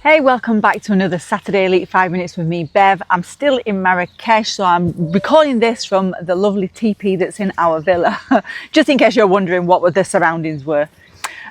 Hey, welcome back to another Saturday Elite 5 Minutes with me, Bev. I'm still in Marrakesh, so I'm recording this from the lovely teepee that's in our villa, just in case you're wondering what the surroundings were.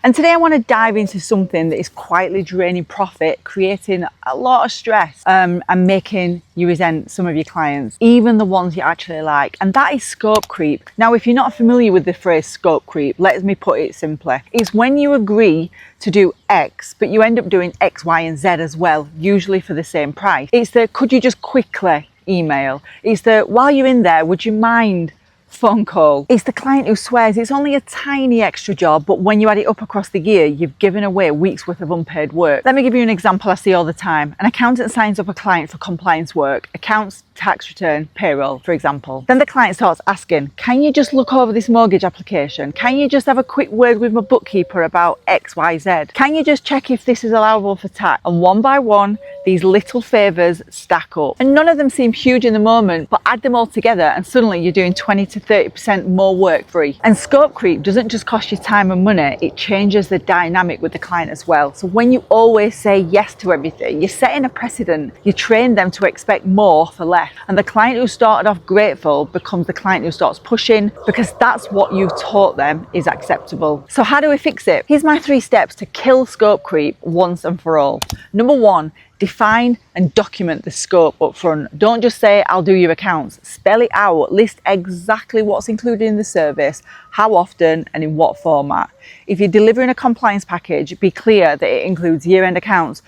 And today I want to dive into something that is quietly draining profit, creating a lot of stress, and making you resent some of your clients, even the ones you actually like. And that is scope creep. Now, if you're not familiar with the phrase scope creep, let me put it simply. It's when you agree to do X, but you end up doing X, Y, and Z as well, usually for the same price. It's the could you just quickly email? It's the while you're in there, would you mind phone call? It's the client who swears it's only a tiny extra job, but when you add it up across the year, you've given away a week's worth of unpaid work. Let me give you an example I see all the time. An accountant signs up a client for compliance work, accounts, tax return, payroll, for example. Then the client starts asking, can you just look over this mortgage application? Can you just have a quick word with my bookkeeper about X, Y, Z? Can you just check if this is allowable for tax? And one by one, these little favours stack up. And none of them seem huge in the moment, but add them all together and suddenly you're doing 20 to 30% more work free. And scope creep doesn't just cost you time and money, it changes the dynamic with the client as well. So when you always say yes to everything, you're setting a precedent. You train them to expect more for less. And the client who started off grateful becomes the client who starts pushing, because that's what you've taught them is acceptable. So how do we fix it? Here's my 3 steps to kill scope creep once and for all. Number 1, define and document the scope up front. Don't just say, I'll do your accounts. Spell it out. List exactly what's included in the service, how often, and in what format. If you're delivering a compliance package, be clear that it includes year-end accounts,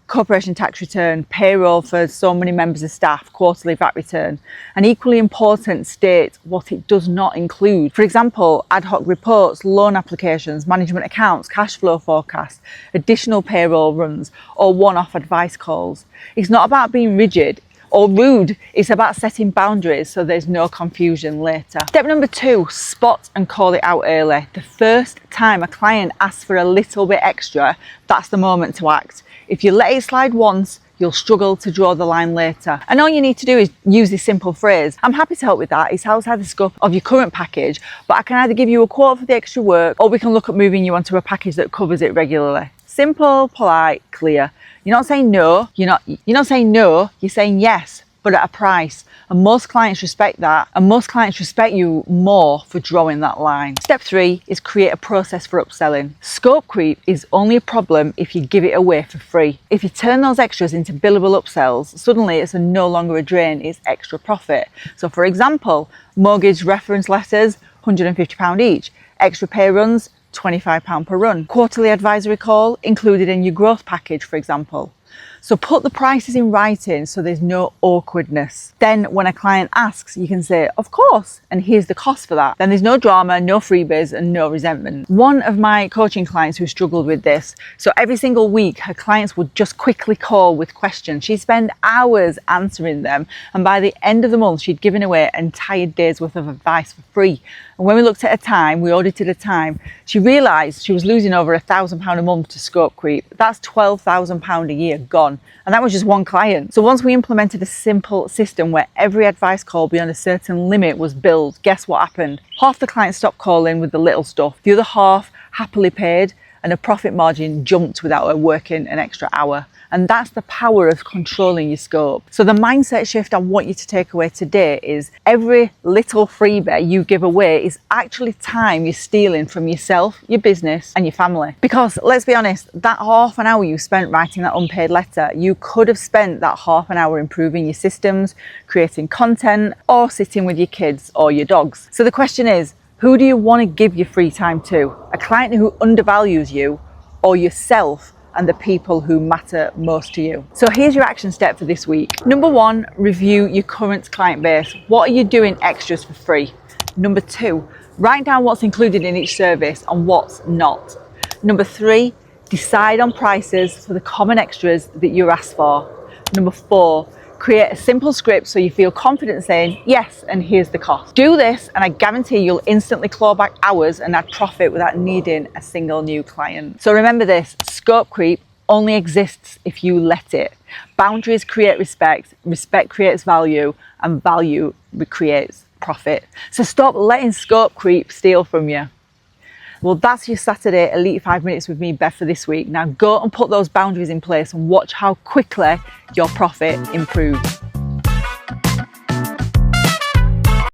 corporation tax return, payroll for so many members of staff, quarterly VAT return, and equally important, state what it does not include. For example, ad hoc reports, loan applications, management accounts, cash flow forecasts, additional payroll runs, or one-off advice calls. It's not about being rigid or rude, it's about setting boundaries so there's no confusion later. Step number 2, spot and call it out early. The first time a client asks for a little bit extra, that's the moment to act. If you let it slide once, you'll struggle to draw the line later. And all you need to do is use this simple phrase. I'm happy to help with that. It's outside the scope of your current package, but I can either give you a quote for the extra work, or we can look at moving you onto a package that covers it regularly. Simple, polite, clear. You're not saying no, you're not saying no, you're saying yes, but at a price. And most clients respect that, and most clients respect you more for drawing that line. Step 3 is create a process for upselling. Scope creep is only a problem if you give it away for free. If you turn those extras into billable upsells, suddenly it's no longer a drain, it's extra profit. So for example, mortgage reference letters, £150 each. Extra pay runs, £25 per run. Quarterly advisory call included in your growth package, for example. So put the prices in writing so there's no awkwardness. Then when a client asks, you can say, of course, and here's the cost for that. Then there's no drama, no freebies, and no resentment. One of my coaching clients who struggled with this, so every single week her clients would just quickly call with questions. She'd spend hours answering them, and by the end of the month she'd given away an entire day's worth of advice for free. And when we looked at a time, we audited a time, she realised she was losing over £1,000 a month to scope creep. That's £12,000 a year gone. And that was just one client. So once we implemented a simple system where every advice call beyond a certain limit was billed, guess what happened? Half the clients stopped calling with the little stuff. The other half happily paid, and a profit margin jumped without her working an extra hour. And that's the power of controlling your scope. So the mindset shift I want you to take away today is every little freebie you give away is actually time you're stealing from yourself, your business, and your family. Because let's be honest, that half an hour you spent writing that unpaid letter, you could have spent that half an hour improving your systems, creating content, or sitting with your kids or your dogs. So the question is, who do you want to give your free time to? A client who undervalues you, or yourself and the people who matter most to you? So here's your action step for this week. Number 1, review your current client base. What are you doing extras for free? Number 2, write down what's included in each service and what's not. Number 3, decide on prices for the common extras that you're asked for. Number 4, create a simple script so you feel confident saying yes, and here's the cost. Do this and I guarantee you'll instantly claw back hours and add profit without needing a single new client. So remember this, scope creep only exists if you let it. Boundaries create respect, respect creates value, and value creates profit. So stop letting scope creep steal from you. Well, that's your Saturday Elite 5 Minutes with me, Bev, for this week. Now go and put those boundaries in place and watch how quickly your profit improves.